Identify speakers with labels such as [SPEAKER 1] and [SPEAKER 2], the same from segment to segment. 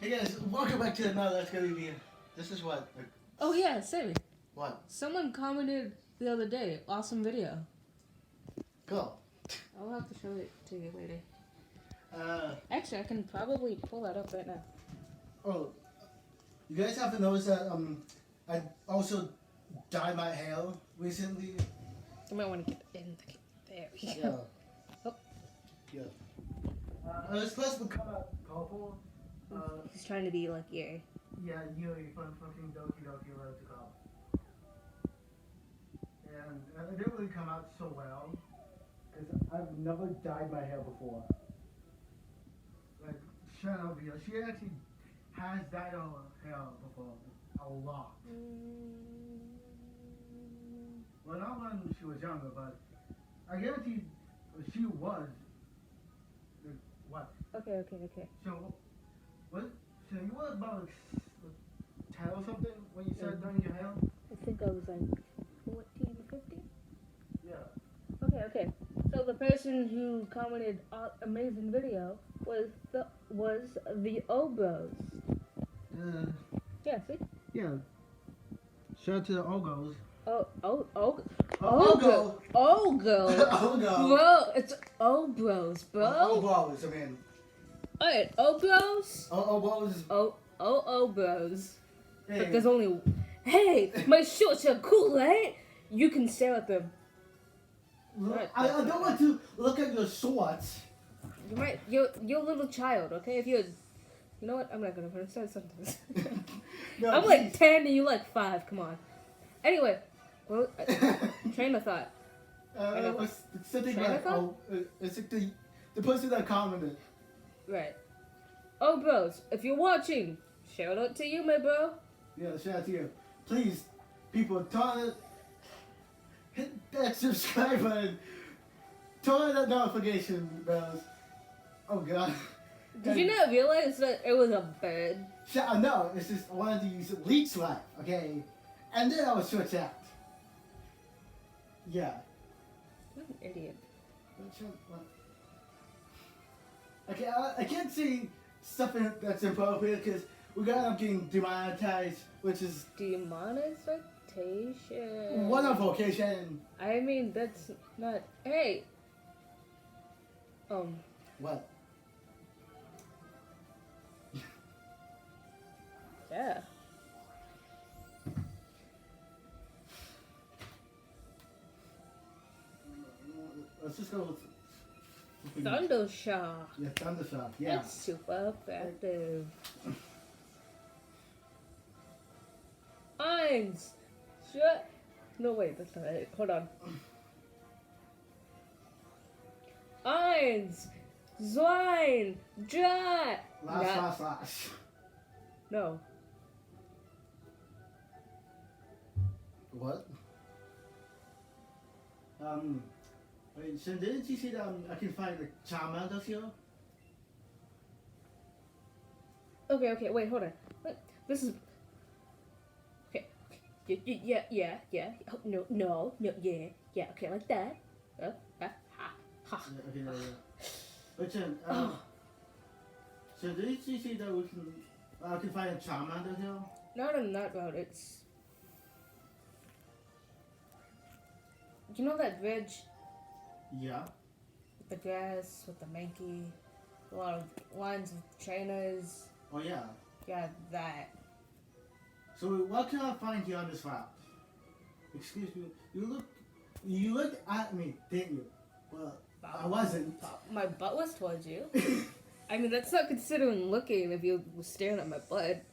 [SPEAKER 1] Hey guys, welcome back to another Let's Go Eevee. This is what?
[SPEAKER 2] Oh yeah, Sammy.
[SPEAKER 1] What?
[SPEAKER 2] Someone commented the other day, awesome video.
[SPEAKER 1] Cool.
[SPEAKER 2] I'll have to show it to you later. Actually, I can probably pull that up right now.
[SPEAKER 1] Oh, you guys have to notice that I also dyed my hair recently.
[SPEAKER 2] You might want to get in there. We
[SPEAKER 1] Yeah.
[SPEAKER 2] go. Oh.
[SPEAKER 1] Yeah. It was supposed to come out colorful.
[SPEAKER 2] He's trying to be like Yuri.
[SPEAKER 1] Yeah, Yuri from fucking Doki Doki Road to Call. And it didn't really come out so well. Because I've never dyed my hair before. Like, Shanobia, she actually has dyed her hair before. A lot. Well, not when she was younger, but I guarantee she was. What?
[SPEAKER 2] Okay.
[SPEAKER 1] So, what? So you were about like 10 or something when you started dyeing your hair?
[SPEAKER 2] I think I was like 14, 15.
[SPEAKER 1] Yeah.
[SPEAKER 2] Okay. So the person who commented amazing video was the Obros. Yeah, see?
[SPEAKER 1] Yeah. Shout out to the Ogos.
[SPEAKER 2] Ogo.
[SPEAKER 1] Ogo.
[SPEAKER 2] Bro, it's Obros, bro.
[SPEAKER 1] Ogos, I mean.
[SPEAKER 2] Alright, Obros.
[SPEAKER 1] Ogos.
[SPEAKER 2] Obros.
[SPEAKER 1] Hey.
[SPEAKER 2] But there's only. Hey, my shorts are cool, right? You can stare at them.
[SPEAKER 1] I don't want to look at your shorts.
[SPEAKER 2] You're a little child, okay? If you're. You know what? I'm not gonna finish that sentence.
[SPEAKER 1] No,
[SPEAKER 2] I'm like 10 and you like 5. Come on. Anyway, well, train of thought.
[SPEAKER 1] It's something like it's like the person that commented.
[SPEAKER 2] Right. Oh, bros, if you're watching, shout out to you, my bro.
[SPEAKER 1] Yeah, shout out to you. Please, people, hit that subscribe button. Turn on that notification bells. Oh God.
[SPEAKER 2] Did you not realize that it was a bird?
[SPEAKER 1] No, it's just I wanted to use leech life, okay? And then I was switch out. Yeah.
[SPEAKER 2] What an idiot.
[SPEAKER 1] Okay, I can't see stuff that's inappropriate because we got up getting demonetized, which is
[SPEAKER 2] Demonetization.
[SPEAKER 1] one of vocation.
[SPEAKER 2] I mean, that's not. Hey.
[SPEAKER 1] What?
[SPEAKER 2] Yeah.
[SPEAKER 1] Let's just go with
[SPEAKER 2] Thundershock.
[SPEAKER 1] Yeah, Thundershock. Yeah.
[SPEAKER 2] That's super effective. Eins. Shut. No, wait, that's not it. Hold on. Eins. Zwei. Drei.
[SPEAKER 1] Last.
[SPEAKER 2] No.
[SPEAKER 1] What? Wait, so didn't you see that I can find the Charmander here?
[SPEAKER 2] Okay, wait, hold on. Wait, this is. Okay. Yeah. Oh, no, yeah. Okay, like that. Ha.
[SPEAKER 1] Yeah, okay, yeah. But then, so did you see that I can find a Charmander here?
[SPEAKER 2] Not on that road, it's. You know that bridge?
[SPEAKER 1] Yeah.
[SPEAKER 2] With the grass, with the Mankey, a lot of lines of trainers.
[SPEAKER 1] Oh yeah.
[SPEAKER 2] Yeah, that.
[SPEAKER 1] So what can I find here on this route? Excuse me. You looked at me, didn't you? Well, I wasn't.
[SPEAKER 2] My butt was towards you. I mean, that's not considering looking if you were staring at my butt.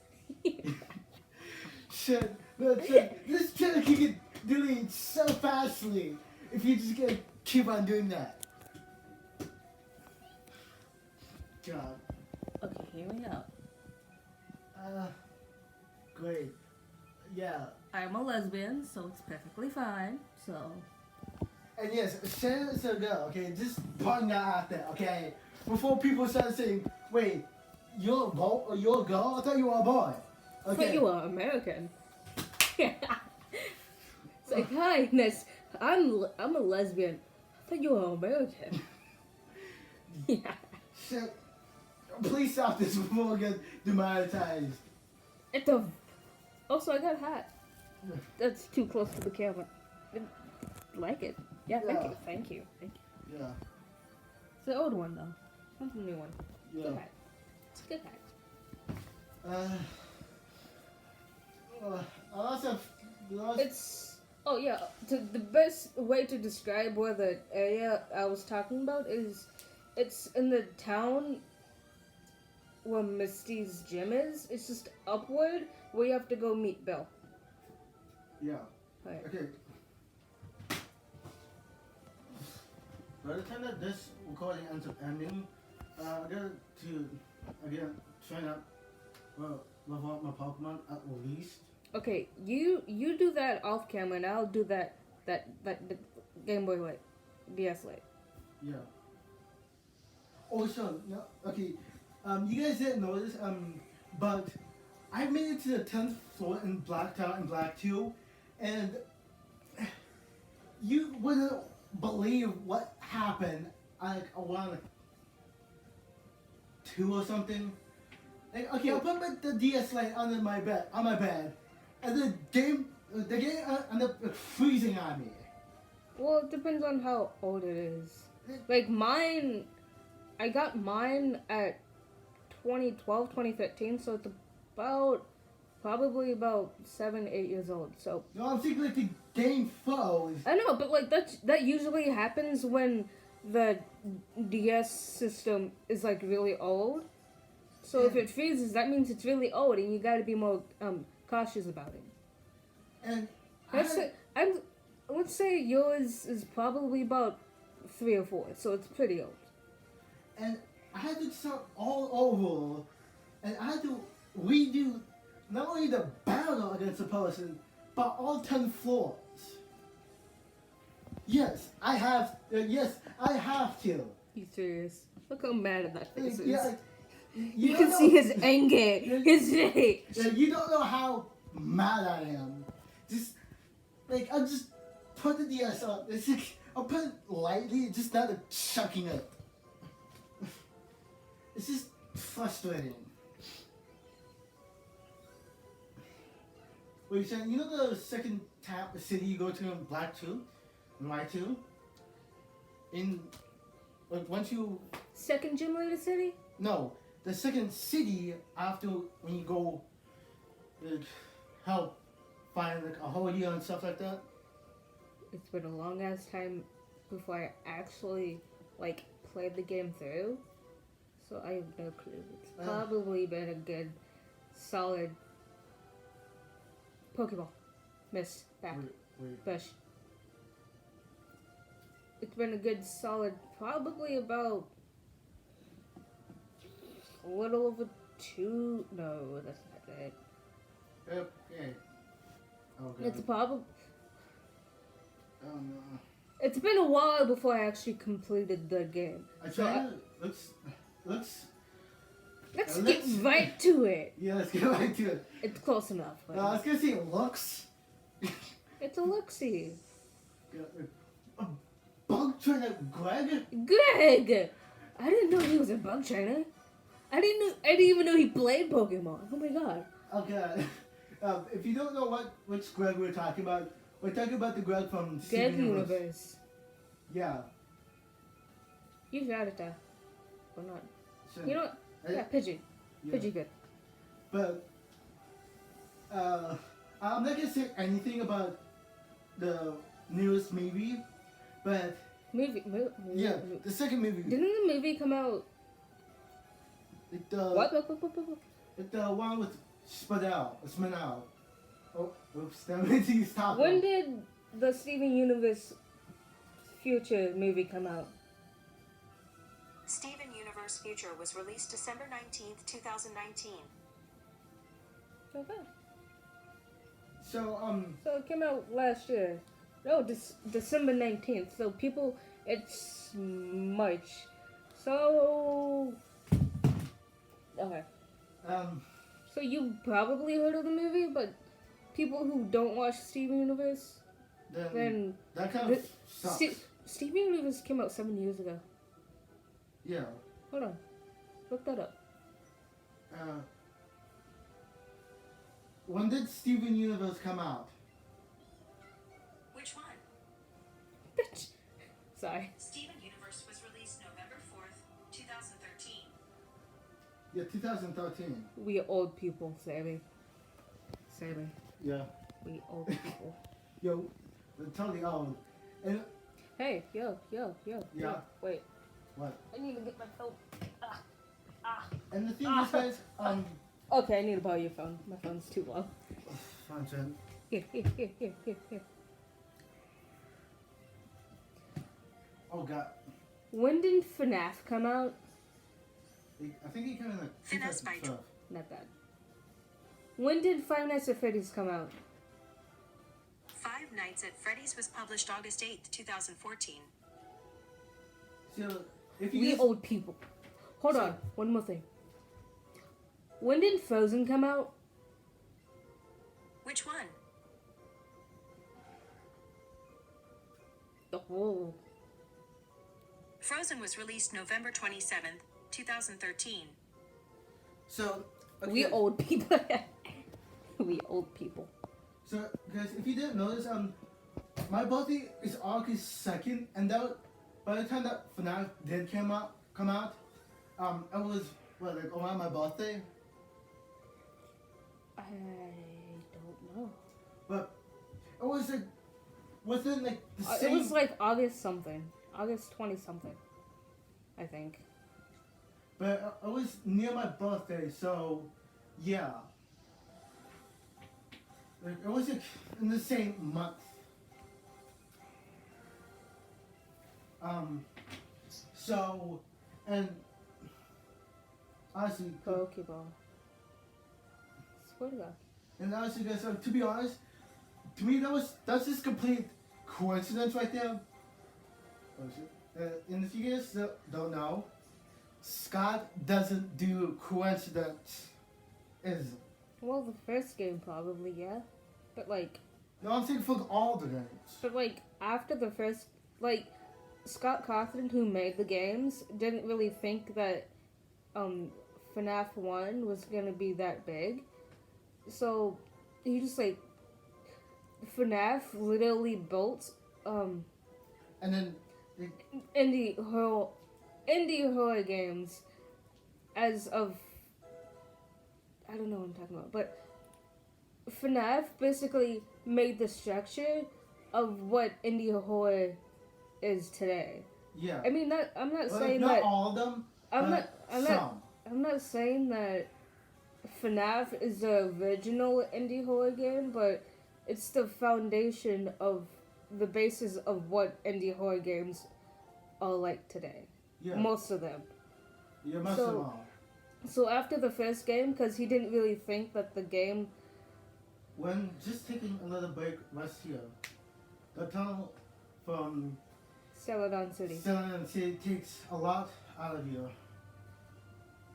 [SPEAKER 1] Shit. This channel can get deleted so fastly if you just gonna keep on doing that. God.
[SPEAKER 2] Okay, hear me out.
[SPEAKER 1] Great. Yeah.
[SPEAKER 2] I'm a lesbian, so it's perfectly fine. So.
[SPEAKER 1] And yes, Shannon's a girl, okay? Just putting that out there, okay? Before people start saying, wait, you're a boy or you're a girl? I thought you were a boy.
[SPEAKER 2] I
[SPEAKER 1] Okay.
[SPEAKER 2] thought you were American. It's like, hi, Miss. I'm a lesbian. I thought you were American. Yeah.
[SPEAKER 1] Shit. Please stop this before we get demonetized.
[SPEAKER 2] Also, I got a hat. That's too close to the camera. I like it. Yeah, thank you.
[SPEAKER 1] Yeah.
[SPEAKER 2] It's the old one though. Not the new one.
[SPEAKER 1] Yeah.
[SPEAKER 2] Good hat. It's a good hat. The best way to describe where the area I was talking about is, it's in the town where Misty's gym is. It's just upward where you have to go meet Bill.
[SPEAKER 1] Yeah.
[SPEAKER 2] Right.
[SPEAKER 1] Okay. By the time that this recording ends up ending, I got to again train up level up my Pokemon at least.
[SPEAKER 2] Okay, you do that off camera, and I'll do that Game Boy Light, DS Light.
[SPEAKER 1] Yeah. Also, no, okay, you guys didn't know this, but I made it to the 10th floor in Blacktown and Black 2, and you wouldn't believe what happened, like around 2 or something. Like, okay, I put the DS Lite on my bed, and the game ended up freezing on me.
[SPEAKER 2] Well, it depends on how old it is. Like mine, I got mine at 2012, 2013, so it's probably about 7, 8 years old. So
[SPEAKER 1] No, I'm thinking like the game froze.
[SPEAKER 2] I know, but like that usually happens when the DS system is like really old. So if it freezes, that means it's really old, and you got to be more cautious about it.
[SPEAKER 1] And
[SPEAKER 2] let's say yours is probably about 3 or 4, so it's pretty old.
[SPEAKER 1] And I had to start all over, and I had to redo not only the battle against the person, but all 10 floors. Yes, I have. Yes, I have to.
[SPEAKER 2] You serious? Look how mad at that face is.
[SPEAKER 1] Yeah,
[SPEAKER 2] you can see his anger, his face.
[SPEAKER 1] Yeah, you don't know how mad I am. Just like I'll just put the DS up. It's like I'll put it lightly, just not like chucking it. It's just frustrating. Wait, so you know the second city you go to in Black 2? In White 2? In like once you
[SPEAKER 2] Second gym leader city?
[SPEAKER 1] No. The second city after when you go like, help find like a holiday and stuff like that.
[SPEAKER 2] It's been a long ass time before I actually like played the game through, so I have no clue. It's probably been a good solid Pokeball. Miss back. Bush. It's been a good solid probably about a little over 2. No, that's not right.
[SPEAKER 1] Okay. Oh god.
[SPEAKER 2] It's probably.
[SPEAKER 1] Oh no.
[SPEAKER 2] It's been a while before I actually completed the game.
[SPEAKER 1] Let's
[SPEAKER 2] get right to it.
[SPEAKER 1] Yeah, let's get right to it.
[SPEAKER 2] It's close enough.
[SPEAKER 1] I was gonna say looks.
[SPEAKER 2] It's a look-see.
[SPEAKER 1] A bug trainer, Greg?
[SPEAKER 2] Greg! I didn't know he was a bug trainer. I didn't even know he played Pokemon. Oh my god.
[SPEAKER 1] Okay. If you don't know which Greg we're talking about the Greg from
[SPEAKER 2] Greg Universe.
[SPEAKER 1] Yeah.
[SPEAKER 2] You got it there. Or not.
[SPEAKER 1] Sure.
[SPEAKER 2] You know what? Yeah, Pidgey.
[SPEAKER 1] Yeah.
[SPEAKER 2] Pidgey good.
[SPEAKER 1] But I'm not gonna say anything about the newest movie, but
[SPEAKER 2] Movie.
[SPEAKER 1] yeah, the second movie.
[SPEAKER 2] Didn't the movie come out? What?
[SPEAKER 1] Like the one with Spadell. Oh, oops, that means he's talking.
[SPEAKER 2] When did the Steven Universe Future movie come out?
[SPEAKER 3] Steven Universe Future was released December 19th, 2019.
[SPEAKER 2] Okay.
[SPEAKER 1] So
[SPEAKER 2] it came out last year. No, December 19th. So it's March. So okay. So you probably heard of the movie, but people who don't watch Steven Universe, then
[SPEAKER 1] that kind of sucks.
[SPEAKER 2] Steven Universe came out 7 years ago.
[SPEAKER 1] Yeah.
[SPEAKER 2] Hold on. Look that up.
[SPEAKER 1] When did Steven Universe come out?
[SPEAKER 3] Which one?
[SPEAKER 2] Bitch. Sorry.
[SPEAKER 3] Steven Universe was released November 4th, 2013.
[SPEAKER 1] Yeah, 2013.
[SPEAKER 2] We old people, Sammy. Sammy.
[SPEAKER 1] Yeah.
[SPEAKER 2] We old people.
[SPEAKER 1] Yo, they're totally old. And
[SPEAKER 2] Hey, yo.
[SPEAKER 1] Yeah.
[SPEAKER 2] Wait.
[SPEAKER 1] what?
[SPEAKER 2] I need to get my phone.
[SPEAKER 1] And the thing is, guys,
[SPEAKER 2] Okay, I need to borrow your phone. My phone's too low.
[SPEAKER 1] fine, Jen.
[SPEAKER 2] Here.
[SPEAKER 1] Oh God.
[SPEAKER 2] When did FNAF come out?
[SPEAKER 1] I think he came in like
[SPEAKER 3] Finesse by
[SPEAKER 1] 2012.
[SPEAKER 2] Not bad. When did Five Nights at Freddy's come out?
[SPEAKER 3] Five Nights at Freddy's was published August 8th, 2014.
[SPEAKER 1] So, if you
[SPEAKER 2] We
[SPEAKER 1] guys,
[SPEAKER 2] old people. Hold on, one more thing. When did Frozen come out?
[SPEAKER 3] Which one?
[SPEAKER 2] Oh,
[SPEAKER 3] Frozen was released November 27th, 2013.
[SPEAKER 1] so okay,
[SPEAKER 2] we old people. We old people.
[SPEAKER 1] So, guys, if you didn't notice, my birthday is August 2nd, and that by the time that FNAF did come out, it was like around my birthday.
[SPEAKER 2] I don't know.
[SPEAKER 1] But it was like within like the
[SPEAKER 2] It
[SPEAKER 1] same.
[SPEAKER 2] was like August something. August 20 something. I think.
[SPEAKER 1] But it was near my birthday, so yeah. Like, it was like in the same month. So, and honestly,
[SPEAKER 2] Pokeball. Swear to God.
[SPEAKER 1] and honestly, guys, to be honest, to me that's just complete coincidence right there. Oh shit! And if you guys don't know, Scott doesn't do coincidence. Is
[SPEAKER 2] Well, the first game probably, yeah. But like,
[SPEAKER 1] no, I'm saying for all the games.
[SPEAKER 2] after the first, Scott Cawthon, who made the games, didn't really think that FNAF 1 was gonna be that big. So he just FNAF literally built
[SPEAKER 1] And then
[SPEAKER 2] indie horror games as of, I don't know what I'm talking about, but FNAF basically made the structure of what indie horror is today.
[SPEAKER 1] yeah.
[SPEAKER 2] I mean, I'm not
[SPEAKER 1] Well,
[SPEAKER 2] saying
[SPEAKER 1] not
[SPEAKER 2] that.
[SPEAKER 1] all of them.
[SPEAKER 2] I'm not saying that FNAF is the original indie horror game, but it's the foundation of the basis of what indie horror games are like today.
[SPEAKER 1] Yeah.
[SPEAKER 2] Most of them.
[SPEAKER 1] Yeah, most
[SPEAKER 2] So-
[SPEAKER 1] of them all.
[SPEAKER 2] So after the first game, because he didn't really think that the game.
[SPEAKER 1] When just taking a little break last year, the tunnel from
[SPEAKER 2] Celadon City.
[SPEAKER 1] Celadon City takes a lot out of you.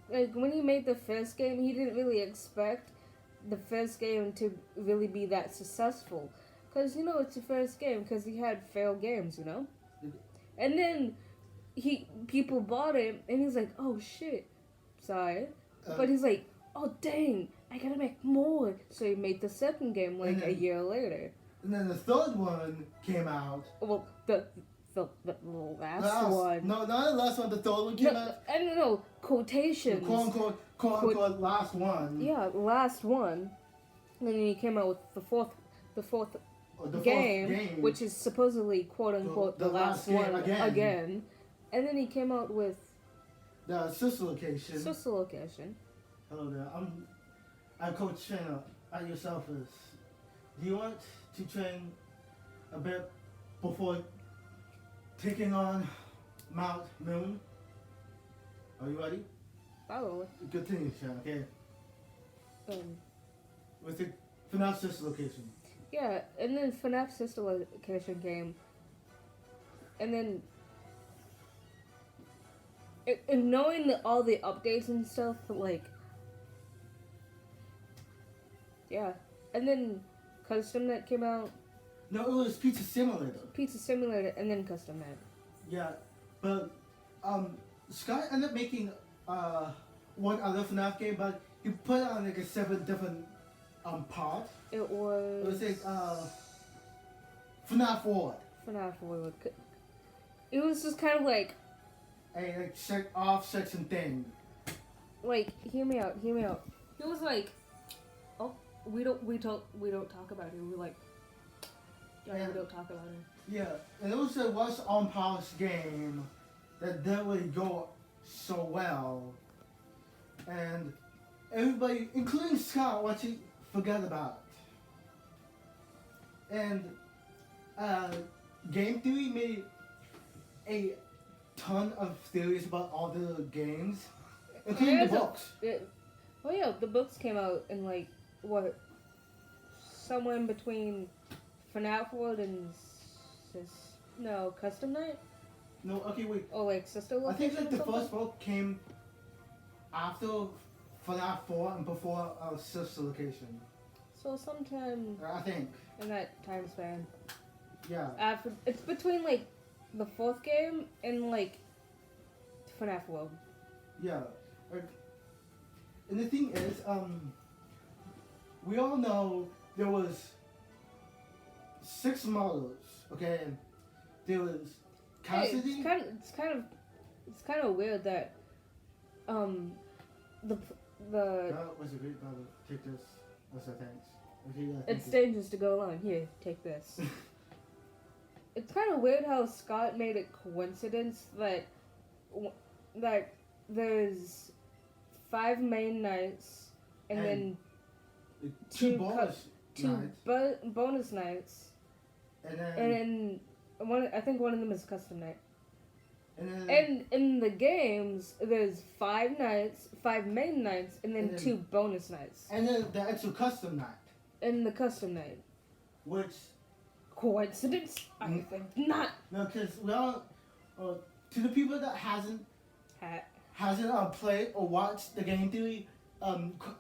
[SPEAKER 2] Like, when he made the first game, he didn't really expect the first game to really be that successful. Because, it's the first game, because he had failed games, And then people bought it, and he's like, oh shit, sorry. But he's like, oh dang, I gotta make more. So he made the second game,
[SPEAKER 1] And then-
[SPEAKER 2] a year later.
[SPEAKER 1] And then the third one came out.
[SPEAKER 2] Well, the last one.
[SPEAKER 1] No, not the last one. The third one came out.
[SPEAKER 2] I don't know, quotations.
[SPEAKER 1] The quote unquote last one.
[SPEAKER 2] Yeah, last one. And then he came out with the fourth
[SPEAKER 1] Or the fourth
[SPEAKER 2] game, which is supposedly quote unquote
[SPEAKER 1] The
[SPEAKER 2] the last
[SPEAKER 1] last game
[SPEAKER 2] one again. And then he came out with
[SPEAKER 1] the sister location.
[SPEAKER 2] Sister Location.
[SPEAKER 1] Hello there. I'm Coach Trainer at your office. Do you want to train a bit before taking on Mount Moon? Are you ready?
[SPEAKER 2] Probably.
[SPEAKER 1] Continue, Sean, okay? With the FNAF sister location.
[SPEAKER 2] Yeah, and then FNAF Sister Location came. And then and knowing all the updates and stuff, yeah. And then Custom Net came out,
[SPEAKER 1] No, it was Pizza Simulator.
[SPEAKER 2] Pizza Simulator, and then Custom Net.
[SPEAKER 1] Yeah, but Scott ended up making one other FNAF game, but he put it on like a 7 different parts.
[SPEAKER 2] It was.
[SPEAKER 1] It was like FNAF Forward.
[SPEAKER 2] FNAF Forward. It was just kind of like.
[SPEAKER 1] A like off section thing.
[SPEAKER 2] Like, hear me out. It was like, oh, we don't talk about it. We're like, yeah, we don't talk about it.
[SPEAKER 1] Yeah, and it was a once on pause game that didn't really go so well, and everybody, including Scott, wants to forget about it. And Game Theory made a ton of theories about all the games, including the books.
[SPEAKER 2] Oh yeah, the books came out in like what, somewhere in between FNAF World and Custom Night.
[SPEAKER 1] No, okay, wait.
[SPEAKER 2] Oh, like Sister Location.
[SPEAKER 1] I think like the first book came after FNAF 4 and before Sister Location.
[SPEAKER 2] So sometime.
[SPEAKER 1] I think.
[SPEAKER 2] In that time span.
[SPEAKER 1] Yeah.
[SPEAKER 2] It's between like the 4th game and like FNAF World.
[SPEAKER 1] Yeah. And the thing is, we all know there was 6 models, okay? There was Cassidy.
[SPEAKER 2] Hey, it's kind of weird that the
[SPEAKER 1] That was a great battle. Take this. That's a thanks. Okay, yeah,
[SPEAKER 2] it's dangerous to go alone. Here, take this. It's kind of weird how Scott made it coincidence that there's 5 main nights and then
[SPEAKER 1] two
[SPEAKER 2] bonus nights,
[SPEAKER 1] and
[SPEAKER 2] then one. I think one of them is custom night.
[SPEAKER 1] And
[SPEAKER 2] in the games, there's 5 nights, 5 main nights, and then 2 bonus nights.
[SPEAKER 1] And then the actual custom night.
[SPEAKER 2] In the custom night.
[SPEAKER 1] Which
[SPEAKER 2] coincidence? I think not.
[SPEAKER 1] No, because we all to the people that hasn't played or watched the Game Theory,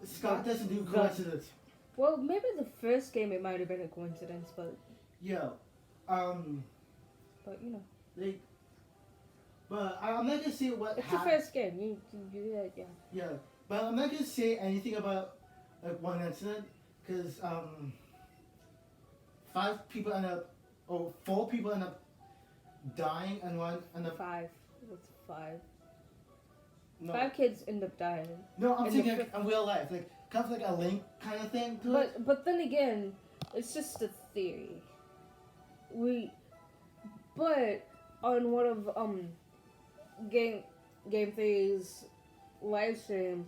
[SPEAKER 1] Scott doesn't do coincidence.
[SPEAKER 2] Well, maybe the first game it might have been a coincidence, but
[SPEAKER 1] yeah,
[SPEAKER 2] but you know,
[SPEAKER 1] like, but I'm not gonna say what.
[SPEAKER 2] It's the first game. You yeah.
[SPEAKER 1] Yeah, but I'm not gonna say anything about like one incident because 5 people end up, or 4 people end up dying, and 1 end up
[SPEAKER 2] 5. That's 5.
[SPEAKER 1] No.
[SPEAKER 2] 5 kids end up dying.
[SPEAKER 1] No, I'm thinking like, in real life, like kind of like a Link kind of thing to it.
[SPEAKER 2] But then again, it's just a theory. But on one of Game Theory's live stream,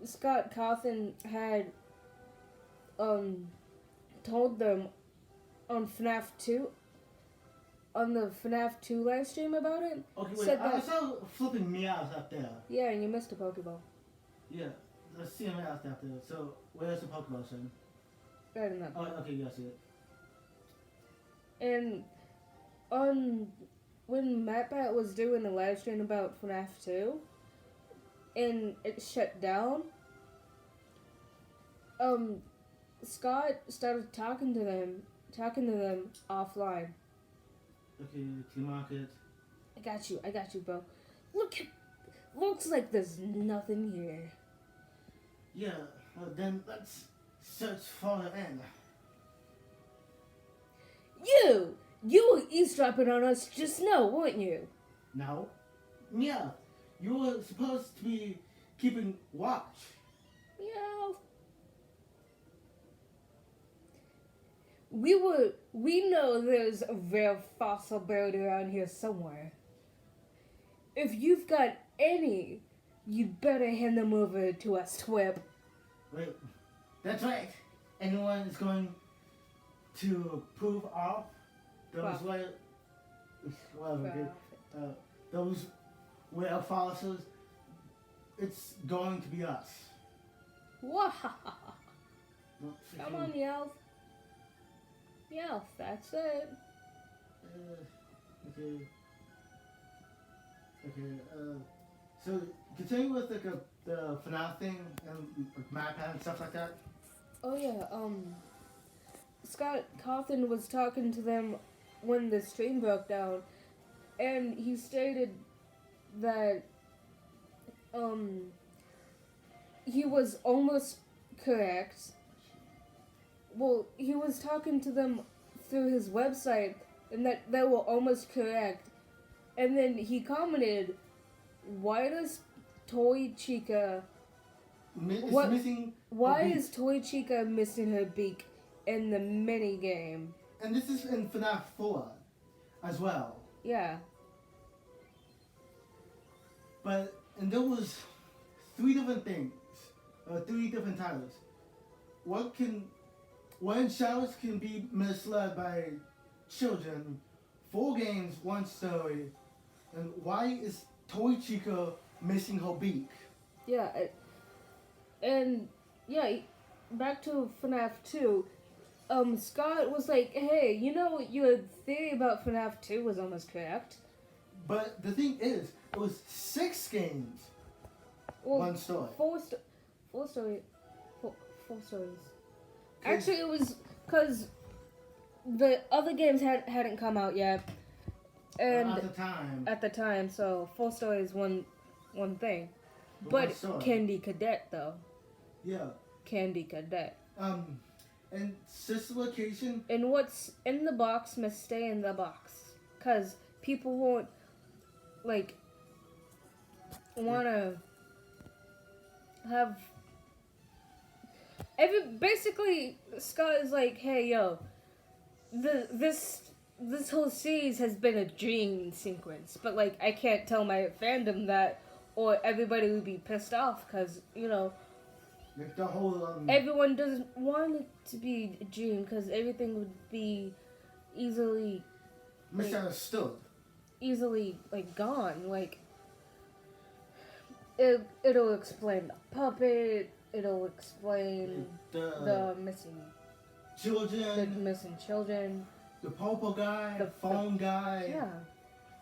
[SPEAKER 2] Scott Cawthon had told them on FNAF 2. On the FNAF 2 live stream about it.
[SPEAKER 1] Okay, wait, I saw flipping meows up there.
[SPEAKER 2] Yeah, and you missed a Pokeball.
[SPEAKER 1] Yeah, let's see a meows up there. So, where's the Pokeball, son?
[SPEAKER 2] Right in that.
[SPEAKER 1] Oh, okay, yeah, I see it.
[SPEAKER 2] And when MatPat was doing the live stream about FNAF 2, and it shut down, Scott started talking to them offline.
[SPEAKER 1] Okay, T-Market.
[SPEAKER 2] I got you, bro. Looks like there's nothing here.
[SPEAKER 1] Yeah, well then let's search for the end.
[SPEAKER 2] You were eavesdropping on us just now, weren't you?
[SPEAKER 1] No. Yeah, you were supposed to be keeping watch.
[SPEAKER 2] Yeah. We know there's a rare fossil buried around here somewhere. If you've got any, you'd better hand them over to us, Twip.
[SPEAKER 1] Wait, that's right. Anyone is going to prove off those those rare fossils, it's going to be us.
[SPEAKER 2] Wow. Come on, Yelf. Yeah, that's it.
[SPEAKER 1] Okay. So continue with the FNAF thing and MatPat and stuff like that.
[SPEAKER 2] Oh yeah. Scott Cawthon was talking to them when the stream broke down, and he stated that he was almost correct. Well, he was talking to them through his website, and that they were almost correct. And then he commented, "Why does Toy Chica?
[SPEAKER 1] It's missing.
[SPEAKER 2] Why is Toy Chica missing her beak in the mini game?"
[SPEAKER 1] And this is in FNAF 4 as well.
[SPEAKER 2] Yeah.
[SPEAKER 1] And there was 3 different things, 3 different titles. When shadows can be misled by children, 4 games, 1 story, and why is Toy Chica missing her beak?
[SPEAKER 2] Yeah, and yeah, back to FNAF 2. Scott was like, "Hey, you know your theory about FNAF 2 was almost correct."
[SPEAKER 1] But the thing is, it was 6 games,
[SPEAKER 2] Well,
[SPEAKER 1] 1 story.
[SPEAKER 2] Four stories. Actually, it was because the other games hadn't come out yet, and
[SPEAKER 1] At the time.
[SPEAKER 2] so 4 stories one thing.
[SPEAKER 1] But
[SPEAKER 2] But
[SPEAKER 1] one story.
[SPEAKER 2] Candy Cadet though.
[SPEAKER 1] Yeah.
[SPEAKER 2] Candy Cadet.
[SPEAKER 1] And sister location.
[SPEAKER 2] And what's in the box must stay in the box, cause people won't wanna have. Basically, Scott is like, "Hey, yo, this whole series has been a dream sequence, but like I can't tell my fandom that, or everybody would be pissed off, cause
[SPEAKER 1] Like the whole
[SPEAKER 2] everyone doesn't want it to be a dream, cause everything would be easily
[SPEAKER 1] misunderstood.
[SPEAKER 2] Gone. Like it'll explain the puppet. It'll explain the missing children.
[SPEAKER 1] The purple guy,
[SPEAKER 2] The
[SPEAKER 1] phone guy.
[SPEAKER 2] Yeah.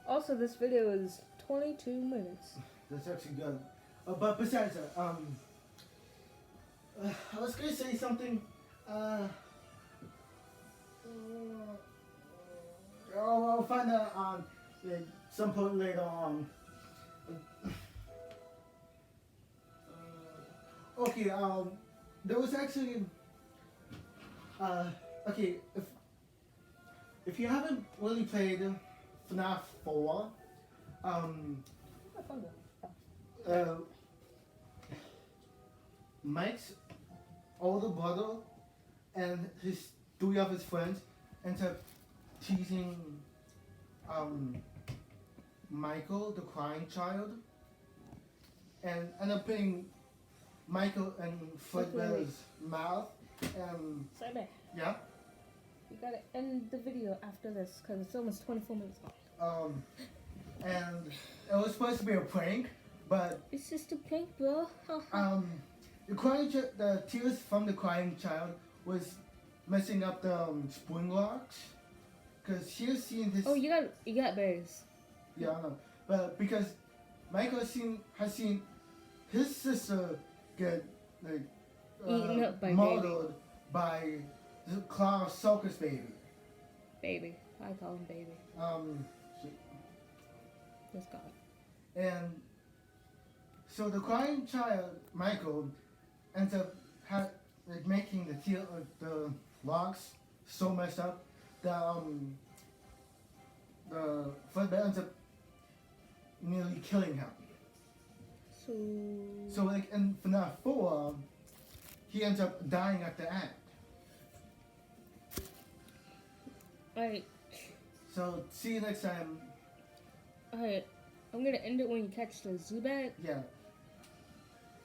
[SPEAKER 2] Also, this video is 22 minutes.
[SPEAKER 1] That's actually good. But besides that, I was gonna say something. I'll find out on some point later on. Okay. There was actually. Okay. If you haven't really played FNAF 4, Mike's older brother and 3 of his friends end up teasing Michael, the crying child, and end up putting Michael in Fredbear's mouth.
[SPEAKER 2] Sorry, babe.
[SPEAKER 1] Yeah.
[SPEAKER 2] You gotta end the video after this because it's almost 24 minutes long.
[SPEAKER 1] And it was supposed to be a prank, but
[SPEAKER 2] It's just a prank, bro.
[SPEAKER 1] the tears from the crying child was messing up the spring locks, because she has seen his.
[SPEAKER 2] Oh, you got berries.
[SPEAKER 1] Yeah, I know, but because Michael has seen his sister get
[SPEAKER 2] Eaten up by
[SPEAKER 1] murdered by the Clown Circus baby.
[SPEAKER 2] Baby. I call him baby. That's God.
[SPEAKER 1] And so the crying child, Michael, ends up making the locks so messed up that the Fredbear ends up nearly killing him. So in FNAF 4, he ends up dying at the end.
[SPEAKER 2] Alright.
[SPEAKER 1] So see you next time.
[SPEAKER 2] Alright. I'm gonna end it when you catch the Zubat.
[SPEAKER 1] Yeah.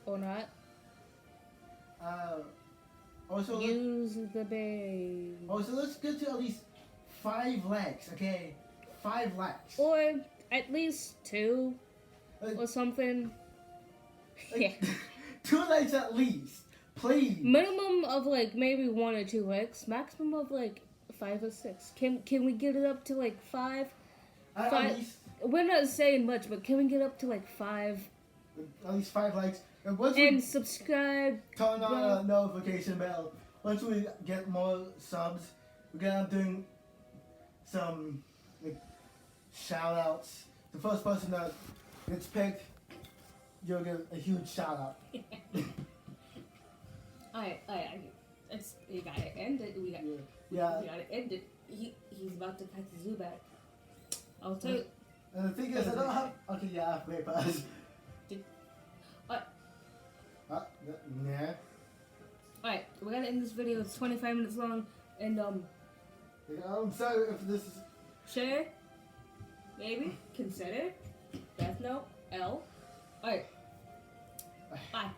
[SPEAKER 2] Or not.
[SPEAKER 1] Also,
[SPEAKER 2] Use the berry.
[SPEAKER 1] Also, let's get to at least 5 legs, okay? 5 legs.
[SPEAKER 2] Or at least 2
[SPEAKER 1] Like-
[SPEAKER 2] or something. Yeah.
[SPEAKER 1] 2 legs at least, please.
[SPEAKER 2] Minimum of maybe 1 or 2 legs. Maximum of 5 or 6. Can we get it up to 5?
[SPEAKER 1] At least,
[SPEAKER 2] We're not saying much, but can we get up to 5?
[SPEAKER 1] at least 5 legs. And once
[SPEAKER 2] And
[SPEAKER 1] we
[SPEAKER 2] subscribe.
[SPEAKER 1] turn on the notification bell, once we get more subs, we're gonna be doing some shout outs. The first person that gets picked you'll get a huge shout out.
[SPEAKER 2] Alright. It's you gotta end it. We gotta end it. He's about to pack the zoo back. I'll tell you.
[SPEAKER 1] And the thing is, I don't have. Okay, yeah, wait, pass. Yeah.
[SPEAKER 2] Alright, we're gonna end this video. It's 25 minutes long, and
[SPEAKER 1] I'm sorry if this is.
[SPEAKER 2] share, maybe consider, death note, L. Alright, bye.